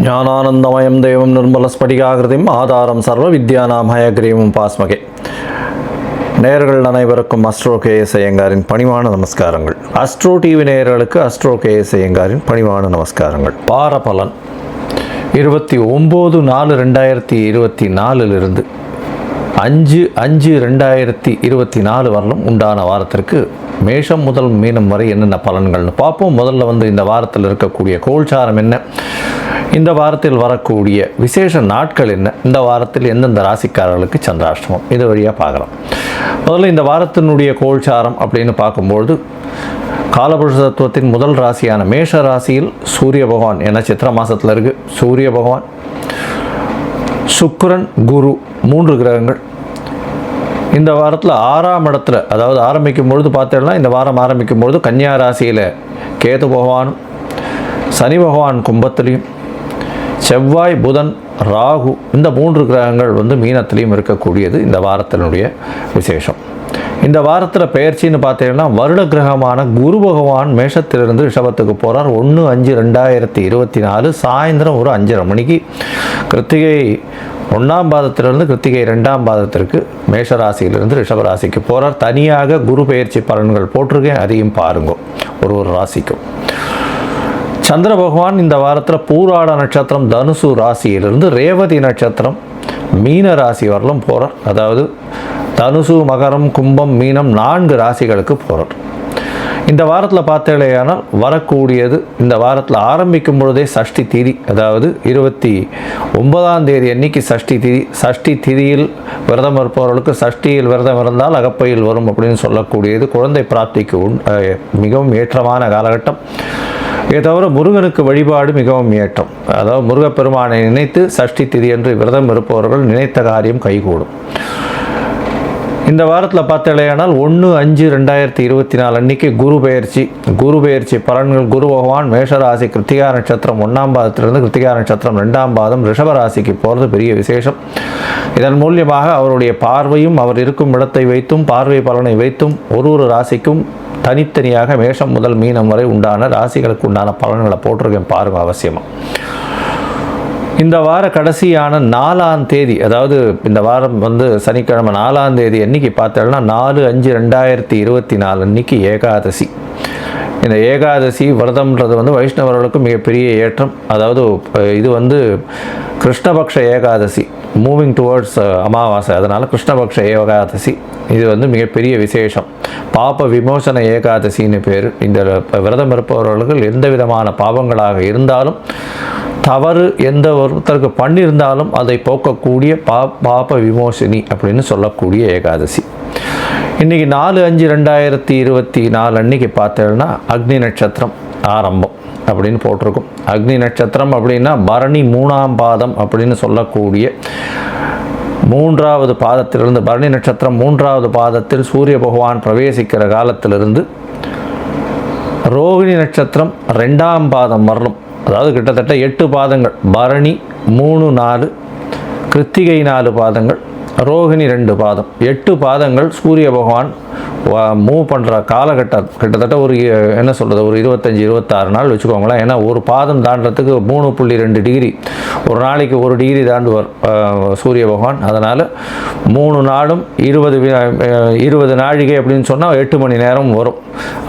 ஞானானந்தமயம் தேவம் நிர்மலஸ்படிகாகிருதிம் ஆதாரம் சர்வ வித்யானாம் ஹயக்ரீவம் பாஸ்மகே. நேயர்கள் அனைவருக்கும் அஸ்ட்ரோ கேஎஸ் ஐயங்காரின் பணிவான நமஸ்காரங்கள். அஸ்ட்ரோ டிவி நேயர்களுக்கு அஸ்ட்ரோ கேஎஸ் ஐயங்காரின் பணிவான நமஸ்காரங்கள். வார பலன் 29/4/2024 5/5/2024 வரலும் உண்டான வாரத்திற்கு மேஷம் முதல் மீனம் வரை என்னென்ன பலன்கள்னு பார்ப்போம். முதல்ல இந்த வாரத்தில் இருக்கக்கூடிய கோல்சாரம் என்ன, இந்த வாரத்தில் வரக்கூடிய விசேஷ நாட்கள் என்ன, இந்த வாரத்தில் எந்தெந்த ராசிக்காரர்களுக்கு சந்திராஷ்டமம், இது வழியாக பார்க்கலாம். முதல்ல இந்த வாரத்தினுடைய கோல்சாரம் அப்படின்னு பார்க்கும்பொழுது காலபுருஷ தத்துவத்தின் முதல் ராசியான மேஷ ராசியில் சூரிய பகவான், ஏன்னா சித்திர மாதத்தில் இருக்குது, சூரிய பகவான், சுக்கிரன், குரு 3 கிரகங்கள் இந்த வாரத்தில் 6ஆம் இடத்துல, அதாவது ஆரம்பிக்கும் பொழுது பார்த்தோம்னா இந்த வாரம் ஆரம்பிக்கும் பொழுது கன்னியா ராசியில் கேது பகவானும், சனி பகவான் கும்பத்திலையும், செவ்வாய், புதன், ராகு இந்த 3 கிரகங்கள் மீனத்திலையும் இருக்கக்கூடியது இந்த வாரத்தினுடைய விசேஷம். இந்த வாரத்தில் பெயர்ச்சின்னு பார்த்தீங்கன்னா வருட கிரகமான குரு பகவான் மேஷத்திலிருந்து ரிஷபத்துக்கு போகிறார். 1/5/2024 சாயந்தரம் ஒரு 5:30 மணிக்கு கிருத்திகை 1ஆம் பாதத்திலிருந்து கிருத்திகை 2ஆம் பாதத்திற்கு மேஷராசியிலிருந்து ரிஷபராசிக்கு போகிறார். தனியாக குரு பெயர்ச்சி பலன்கள் போட்டிருக்கேன், அதையும் பாருங்க ஒரு ராசிக்கும். சந்திர பகவான் இந்த வாரத்தில் பூராட நட்சத்திரம் தனுசு ராசியிலிருந்து ரேவதி நட்சத்திரம் மீன ராசி வரலும் போகிறார். அதாவது தனுசு, மகரம், கும்பம், மீனம் 4 ராசிகளுக்கு போகிறார். இந்த வாரத்தில் பார்த்தேனால் வரக்கூடியது, இந்த வாரத்தில் ஆரம்பிக்கும் பொழுதே சஷ்டி திதி, அதாவது 29ஆம் தேதி அன்னைக்கு சஷ்டி திதி. சஷ்டி திதியில் விரதம் இருப்பவர்களுக்கு சஷ்டியில் விரதம் இருந்தால் அகப்பையில் வரும் அப்படின்னு சொல்லக்கூடியது குழந்தை பிராப்திக்கு மிகவும் ஏற்றமான காலகட்டம். இதை தவிர முருகனுக்கு வழிபாடு மிகவும் ஏற்றம். அதாவது முருகப்பெருமானை நினைத்து சஷ்டி திதி என்று விரதம் இருப்பவர்கள் நினைத்த காரியம் கைகூடும். இந்த வாரத்தில் பார்த்தேனால் 1/5/2024 அன்னைக்கு குரு பெயர்ச்சி பலன்கள். குரு பகவான் மேஷராசி கிருத்திகா நட்சத்திரம் 1ஆம் பாதத்திலிருந்து கிருத்திகா நட்சத்திரம் 2ஆம் பாதம் ரிஷபராசிக்கு போகிறது பெரிய விசேஷம். இதன் மூலியமாக அவருடைய பார்வையும் அவர் இருக்கும் இடத்தை வைத்தும் பார்வை பலனை வைத்தும் ஒரு ராசிக்கும் தனித்தனியாக மேஷம் முதல் மீனம் வரை உண்டான ராசிகளுக்கு உண்டான பலன்களை போட்டிருக்கேன், பாருங்கள் அவசியமாக. இந்த வார கடைசியான 4ஆம் தேதி, அதாவது இந்த வாரம் சனிக்கிழமை 4ஆம் தேதி அன்னைக்கு பார்த்தோம்னா 4/5/2024 அன்னைக்கு ஏகாதசி. இந்த ஏகாதசி விரதம்ன்றது வைஷ்ணவர்களுக்கு மிகப்பெரிய ஏற்றம். அதாவது இது கிருஷ்ணபக்ஷ ஏகாதசி, மூவிங் டுவர்ட்ஸ் அமாவாசை, அதனால் கிருஷ்ணபக்ஷ ஏகாதசி இது மிகப்பெரிய விசேஷம். பாப விமோசன ஏகாதசின்னு பேர். இந்த விரதம் இருப்பவர்கள் எந்த விதமான பாவங்களாக இருந்தாலும், தவறு எந்த ஒருத்தருக்கு பண்ணியிருந்தாலும் அதை போக்கக்கூடிய பாப விமோசனி அப்படின்னு சொல்லக்கூடிய ஏகாதசி. இன்றைக்கி 4/5/2024 அன்னைக்கு பார்த்தோம்னா அக்னி நட்சத்திரம் ஆரம்பம் அப்படின்னு போட்டிருக்கும். அக்னி நட்சத்திரம் அப்படின்னா பரணி 3ஆம் பாதம் அப்படின்னு சொல்லக்கூடிய 3வது பாதத்திலிருந்து, பரணி நட்சத்திரம் 3வது பாதத்தில் சூரிய பகவான் பிரவேசிக்கிற காலத்திலிருந்து ரோகிணி நட்சத்திரம் 2ஆம் பாதம் வரலும், அதாவது கிட்டத்தட்ட 8 பாதங்கள். பரணி 3, 4, கிருத்திகை 4 பாதங்கள், ரோகிணி 2 பாதம், 8 பாதங்கள் சூரிய பகவான் மூவ் பண்ணுற காலகட்டம். கிட்டத்தட்ட ஒரு 25-26 நாள் வச்சுக்கோங்களேன். ஏன்னா ஒரு பாதம் தாண்டறதுக்கு 3.2 டிகிரி, ஒரு நாளைக்கு 1 டிகிரி தாண்டுவார் சூரிய பகவான். அதனால் 3 நாளும் 20 நாழிகை அப்படின்னு சொன்னால் 8 மணி நேரம் வரும்.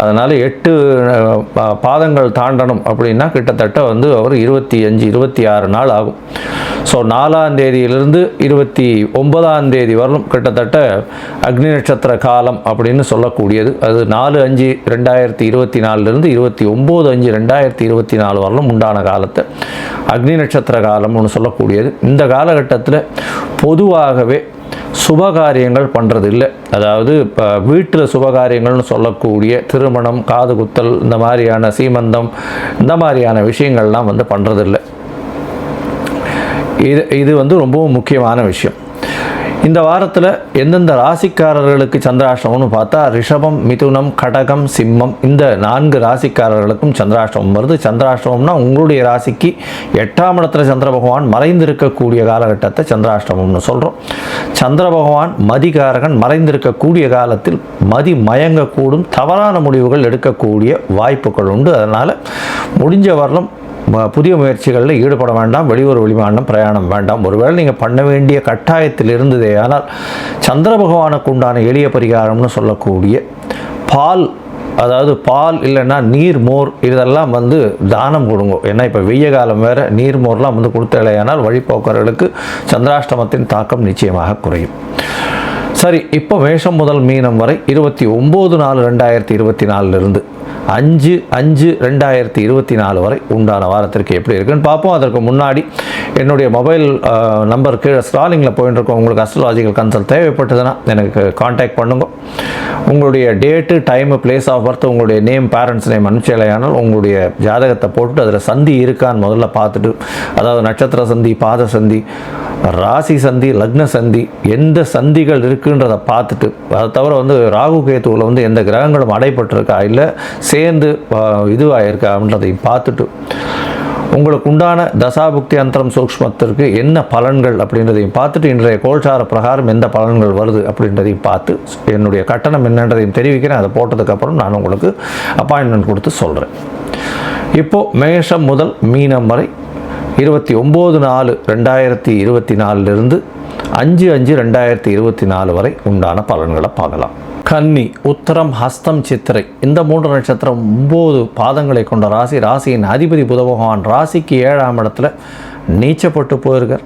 அதனால் 8 பாதங்கள் தாண்டணும் அப்படின்னா கிட்டத்தட்ட அவர் 25-26 நாள் ஆகும். ஸோ 4ஆம் தேதியிலிருந்து 29ஆம் தேதி வரலும் கிட்டத்தட்ட அக்னி நட்சத்திர காலம் அப்படின்னு சொல்லக்கூடியது. அது 4/5/2024 29/5/2024 வரலும் உண்டான காலத்தை அக்னி நட்சத்திர காலம்னு சொல்லக்கூடியது. இந்த காலகட்டத்தில் பொதுவாகவே சுபகாரியங்கள் பண்ணுறது இல்லை. அதாவது இப்போ வீட்டில் சுபகாரியங்கள்னு சொல்லக்கூடிய திருமணம், காது குத்தல், இந்த மாதிரியான சீமந்தம், இந்த மாதிரியான விஷயங்கள்லாம் பண்ணுறதில்லை. இது ரொம்பவும் முக்கியமான விஷயம். இந்த வாரத்தில் எந்தெந்த ராசிக்காரர்களுக்கு சந்திராஷ்டமம்னு பார்த்தா ரிஷபம், மிதுனம், கடகம், சிம்மம் இந்த 4 ராசிக்காரர்களுக்கும் சந்திராஷ்டமம் வருது. சந்திராஷ்டமம்னா உங்களுடைய ராசிக்கு 8ஆம் இடத்துல சந்திர பகவான் மறைந்திருக்கக்கூடிய காலகட்டத்தை சந்திராஷ்டமம்னு சொல்கிறோம். சந்திர பகவான் மதிகாரகன், மறைந்திருக்கக்கூடிய காலத்தில் மதி மயங்கக்கூடும், தவறான முடிவுகள் எடுக்கக்கூடிய வாய்ப்புகள் உண்டு. அதனால் முடிஞ்ச வரலும் புதிய முயற்சிகளில் ஈடுபட வேண்டாம். வெளியூர் வெளிமாநிலம் பிரயாணம் வேண்டாம். ஒருவேளை நீங்கள் பண்ண வேண்டிய கட்டாயத்தில் இருந்ததே ஆனால் சந்திர பகவானுக்கு உண்டான எளிய பரிகாரம்னு சொல்லக்கூடிய பால், அதாவது பால் இல்லைன்னா நீர் மோர் இதெல்லாம் தானம் கொடுங்க. ஏன்னா இப்போ வெய்ய காலம் வேறு, நீர் மோர்லாம் கொடுத்தலையானால் வழிபோக்கர்களுக்கு சந்திராஷ்டமத்தின் தாக்கம் நிச்சயமாக குறையும். சரி, இப்போ மேஷம் முதல் மீனம் வரை 29/4/2024 5/5/2024 வரை உண்டான வாரத்திற்கு எப்படி இருக்குன்னு பார்ப்போம். அதற்கு முன்னாடி என்னுடைய மொபைல் நம்பர் கீழே ஸ்க்ராலிங்கில் போயிட்டு இருக்கோம். உங்களுக்கு அஸ்ட்ராலாஜிக்கல் கன்சல்ட் தேவைப்பட்டதுன்னா எனக்கு காண்டாக்ட் பண்ணுங்க. உங்களுடைய date, time, place of birth, உங்களுடைய நேம், பேரண்ட்ஸ் நேம் அனுப்பிச்சலையானால் உங்களுடைய ஜாதகத்தை போட்டுட்டு அதில் சந்தி இருக்கான்னு முதல்ல பார்த்துட்டு, அதாவது நட்சத்திர சந்தி, பாத சந்தி, ராசி சந்தி, லக்ன சந்தி, எந்த சந்திகள் இருக்குன்றதை பார்த்துட்டு, அதை தவிர ராகு கேத்துவில் எந்த கிரகங்களும் அடைப்பட்டிருக்கா இல்லை சேர்ந்து இதுவாகிருக்கா அப்படின்றதையும் பார்த்துட்டு, உங்களுக்கு உண்டான தசாபுக்தி அந்தரம் சூக்ஷ்மத்திற்கு என்ன பலன்கள் அப்படின்றதையும் பார்த்துட்டு, இன்றைய கோல்சார பிரகாரம் எந்த பலன்கள் வருது அப்படின்றதையும் பார்த்து என்னுடைய கட்டணம் என்னன்றதையும் தெரிவிக்கிறேன். அதை போட்டதுக்கப்புறம் நான் உங்களுக்கு அப்பாயின்மெண்ட் கொடுத்து சொல்கிறேன். இப்போது மேஷம் முதல் மீனம் வரை 29/4/2024 5/5/2024 வரை உண்டான பலன்களை பார்க்கலாம். கன்னி, உத்தரம், ஹஸ்தம், சித்திரை இந்த 3 நட்சத்திரம் 9 பாதங்களை கொண்ட ராசி. ராசியின் அதிபதி புத பகவான் ராசிக்கு 7ஆம் இடத்துல நீச்சப்பட்டு போயிருக்கார்.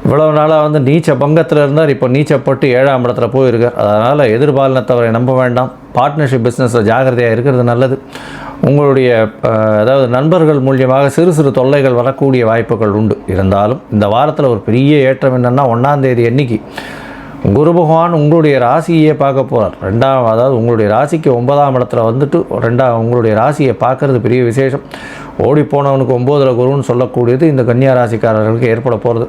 இவ்வளவு நாளாக நீச்ச பங்கத்தில் இருந்தார். இப்போ நீச்சப்பட்டு 7ஆம் இடத்துல போயிருக்கார். அதனால் எதிர்பாலினத்தவரை நம்ப வேண்டாம். பார்ட்னர்ஷிப் பிஸ்னஸில் ஜாகிரதையாக இருக்கிறது நல்லது. உங்களுடைய அதாவது நண்பர்கள் மூலியமாக சிறு சிறு தொல்லைகள் வரக்கூடிய வாய்ப்புகள் உண்டு. இருந்தாலும் இந்த வாரத்தில் ஒரு பெரிய ஏற்றம் என்னென்னா 1ஆம் தேதி அன்னைக்கு குரு பகவான் உங்களுடைய ராசியை பார்க்க போகிறார். அதாவது உங்களுடைய ராசிக்கு 9ஆம் இடத்துல உங்களுடைய ராசியை பார்க்கறது பெரிய விசேஷம். ஓடி போனவனுக்கு 9ல் குருன்னு சொல்லக்கூடியது இந்த கன்னியா ராசிக்காரர்களுக்கு ஏற்பட போகிறது.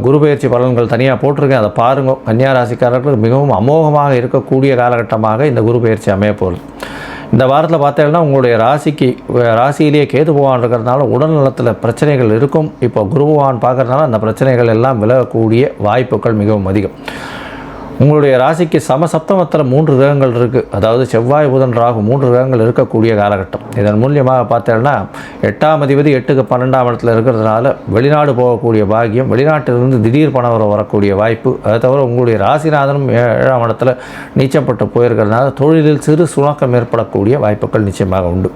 குரு பயிற்சி பலன்கள் தனியாக போட்டிருக்கேன், அதை பாருங்கள். கன்னியா ராசிக்காரர்களுக்கு மிகவும் அமோகமாக இருக்கக்கூடிய காலகட்டமாக இந்த குரு பயிற்சி அமைய போகிறது. இந்த வாரத்தில் பார்த்தீங்கன்னா உங்களுடைய ராசியிலேயே கேது பகவான் இருக்கிறதுனால உடல் நலத்தில் பிரச்சனைகள் இருக்கும். இப்போ குரு பகவான் பார்க்குறதுனால அந்த பிரச்சனைகள் எல்லாம் விலகக்கூடிய வாய்ப்புகள் மிகவும் அதிகம். உங்களுடைய ராசிக்கு சமசப்தமத்தில் 3 கிரகங்கள் இருக்குது. அதாவது செவ்வாய், புதன், ராகு 3 கிரகங்கள் இருக்கக்கூடிய காலகட்டம். இதன் மூலியமாக பார்த்தீங்கன்னா 8ஆம் அதிபதி 8க்கு 12ஆம் இடத்துல இருக்கிறதுனால வெளிநாடு போகக்கூடிய பாக்கியம், வெளிநாட்டிலிருந்து திடீர் பணம் வரக்கூடிய வாய்ப்பு. அதை தவிர உங்களுடைய ராசிநாதனும் 7ஆம் இடத்துல நீச்சப்பட்டு போயிருக்கிறதுனால தொழிலில் சிறு சுணக்கம் ஏற்படக்கூடிய வாய்ப்புகள் நிச்சயமாக உண்டு.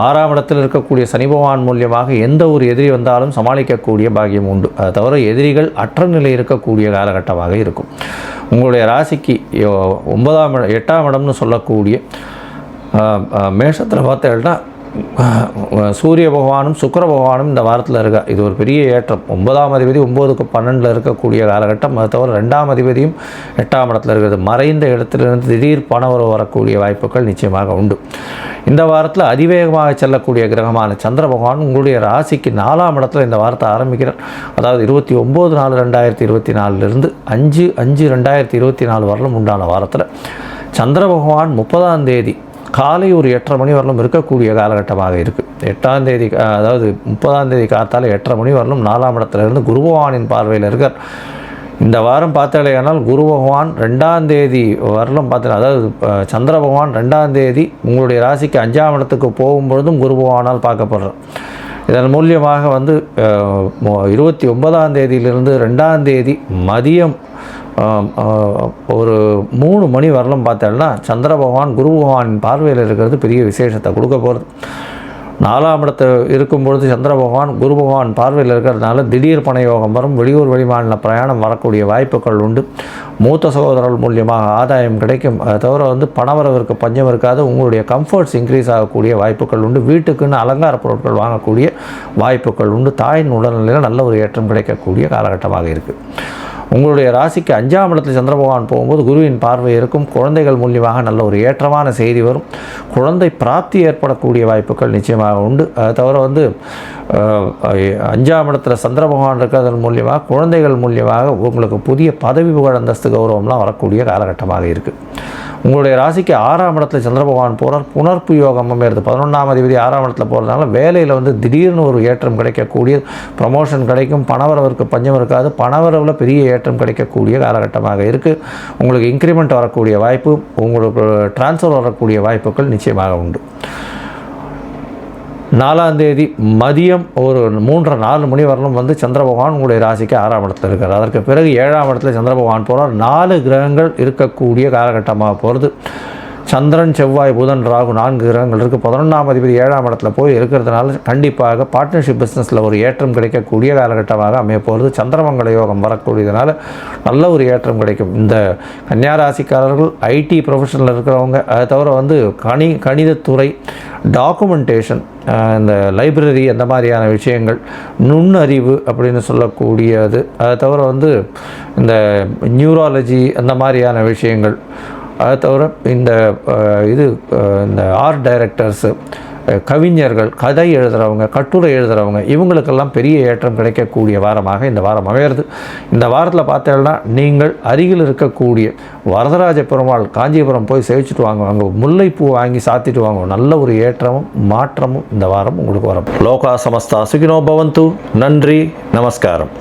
6ஆம் இடத்தில் இருக்கக்கூடிய சனி பகவான் மூலியமாக எந்த ஒரு எதிரி வந்தாலும் சமாளிக்கக்கூடிய பாக்கியம் உண்டு. அதை தவிர எதிரிகள் அற்ற நிலை இருக்கக்கூடிய காலகட்டமாக இருக்கும். உங்களுடைய ராசிக்கு 8ஆம் இடம்னு சொல்லக்கூடிய மேஷத்தில் பார்த்தீங்கன்னா சூரிய பகவானும் சுக்கிர பகவானும் இந்த வாரத்தில் இருக்கா. இது ஒரு பெரிய ஏற்றம். 9ஆம் அதிபதி 9க்கு 12 இருக்கக்கூடிய காலகட்டம். அது தவிர 2ஆம் அதிபதியும் 8ஆம் இடத்துல இருக்கிறது. மறைந்த இடத்திலிருந்து திடீர் பணவரவு வரக்கூடிய வாய்ப்புகள் நிச்சயமாக உண்டு. இந்த வாரத்தில் அதிவேகமாக செல்லக்கூடிய கிரகமான சந்திர பகவான் உங்களுடைய ராசிக்கு 4ஆம் இடத்துல இந்த வாரத்தை ஆரம்பிக்கிறார். அதாவது 29/4/2024 5/5/2024 வரலும் உண்டான வாரத்தில் சந்திர பகவான் 30ஆம் தேதி காலை ஒரு 8:30 மணி வரலும் இருக்கக்கூடிய காலகட்டமாக இருக்குது. 8ஆம் தேதி அதாவது 30ஆம் தேதி காத்தால் 8:30 மணி வரலும் 4ஆம் இடத்துலேருந்து குரு பகவானின் பார்வையில் இருக்கார். இந்த வாரம் பார்த்தாலேயானால் குரு பகவான் 2ஆம் தேதி வரலும் பார்த்தீங்கன்னா, அதாவது சந்திர பகவான் 2ஆம் தேதி உங்களுடைய ராசிக்கு 5ஆம் இடத்துக்கு போகும்பொழுதும் குரு பகவானால் பார்க்கப்படுறார். இதன் மூலியமாக 29ஆம் தேதியிலிருந்து 2ஆம் தேதி மதியம் ஒரு 3 மணி வரலும் பார்த்தோம்னா சந்திர பகவான் குரு பகவானின் பார்வையில் இருக்கிறது பெரிய விசேஷத்தை கொடுக்க போகிறது. 4ஆம் இடத்தில் இருக்கும்பொழுது சந்திர பகவான் குரு பகவான் பார்வையில் இருக்கிறதுனால திடீர் பண யோகம் வரும். வெளியூர் வெளிமாநில பிரயாணம் வரக்கூடிய வாய்ப்புகள் உண்டு. மூத்த சகோதரர்கள் மூலியமாக ஆதாயம் கிடைக்கும். அதை தவிர பணவரவிற்கு பஞ்சம் இருக்காது. உங்களுடைய கம்ஃபர்ட்ஸ் இன்க்ரீஸ் ஆகக்கூடிய வாய்ப்புகள் உண்டு. வீட்டுக்குன்னு அலங்கார பொருட்கள் வாங்கக்கூடிய வாய்ப்புகள் உண்டு. தாயின் உடல்நிலையில் நல்ல ஒரு ஏற்றம் கிடைக்கக்கூடிய காலகட்டமாக இருக்குது. உங்களுடைய ராசிக்கு 5ஆம் இடத்தில் சந்திர பகவான் போகும்போது குருவின் பார்வை இருக்கும். குழந்தைகள் மூலியமாக நல்ல ஒரு ஏற்றமான செய்தி வரும். குழந்தை பிராப்தி ஏற்படக்கூடிய வாய்ப்புகள் நிச்சயமாக உண்டு. அதை தவிர 5ஆம் இடத்துல சந்திர பகவான் இருக்கிறதன் மூலியமாக குழந்தைகள் மூலியமாக உங்களுக்கு புதிய பதவி புகழ் அந்தஸ்து கௌரவம்லாம் வரக்கூடிய காலகட்டமாக இருக்குது. உங்களுடைய ராசிக்கு 6ஆம் இடத்துல சந்திர பகவான் போகிறார். புனர்ப்பு யோகம் அமைகிறது. 11ஆம் அதிபதி 6ஆம் இடத்துல போகிறதுனால வேலையில் திடீர்னு ஒரு ஏற்றம் கிடைக்கக்கூடிய, ப்ரமோஷன் கிடைக்கும். பணவரவிற்கு பஞ்சம் இருக்காது. பணவரவில் பெரிய ஏற்றம் கிடைக்கக்கூடிய காலகட்டமாக இருக்குது. உங்களுக்கு இன்க்ரிமெண்ட் வரக்கூடிய வாய்ப்பு, உங்களுக்கு டிரான்ஸ்ஃபர் வரக்கூடிய வாய்ப்புகள் நிச்சயமாக உண்டு. 4ஆம் தேதி மதியம் ஒரு 3:30-4 மணி வரலும் வந்து சந்திர பகவான் உங்களுடைய ராசிக்கு 6ஆம் இடத்துல இருக்கார். அதற்கு பிறகு 7ஆம் இடத்துல சந்திர பகவான் போகிறார். 4 கிரகங்கள் இருக்கக்கூடிய காலகட்டமாக போகிறது. சந்திரன், செவ்வாய், புதன், ராகு 4 கிரகங்கள் இருக்குது. 11ஆம் அதிபதி 7ஆம் இடத்துல போய் இருக்கிறதுனால கண்டிப்பாக பார்ட்னர்ஷிப் பிஸ்னஸில் ஒரு ஏற்றம் கிடைக்கக்கூடிய காலகட்டமாக அமைய போகிறது. சந்திரமங்கல யோகம் வரக்கூடியதுனால நல்ல ஒரு ஏற்றம் கிடைக்கும். இந்த கன்னியாராசிக்காரர்கள் ஐடி ப்ரொஃபஷனில் இருக்கிறவங்க, அதை தவிர வந்து கணிதத்துறை, டாக்குமெண்டேஷன், இந்த லைப்ரரி, அந்த மாதிரியான விஷயங்கள், நுண்ணறிவு அப்படின்னு சொல்லக்கூடியது, அதை தவிர வந்து இந்த நியூராலஜி, அந்த மாதிரியான விஷயங்கள், அதை தவிர இந்த ஆர்ட் டைரக்டர்ஸு, கவிஞர்கள், கதை எழுதுகிறவங்க, கட்டுரை எழுதுகிறவங்க, இவங்களுக்கெல்லாம் பெரிய ஏற்றம் கிடைக்கக்கூடிய வாரமாக இந்த வாரம் அமையிறது. இந்த வாரத்தில் பார்த்தீங்கன்னா நீங்கள் அருகில் இருக்கக்கூடிய வரதராஜ பெருமாள் காஞ்சிபுரம் போய் சேவிச்சுட்டு வாங்க. அங்கே முல்லைப்பூ வாங்கி சாத்திட்டு வாங்க. நல்ல ஒரு ஏற்றமும் மாற்றமும் இந்த வாரம் உங்களுக்கு வரும். லோகா சமஸ்தா சுகினோ பவந்து. நன்றி, நமஸ்காரம்.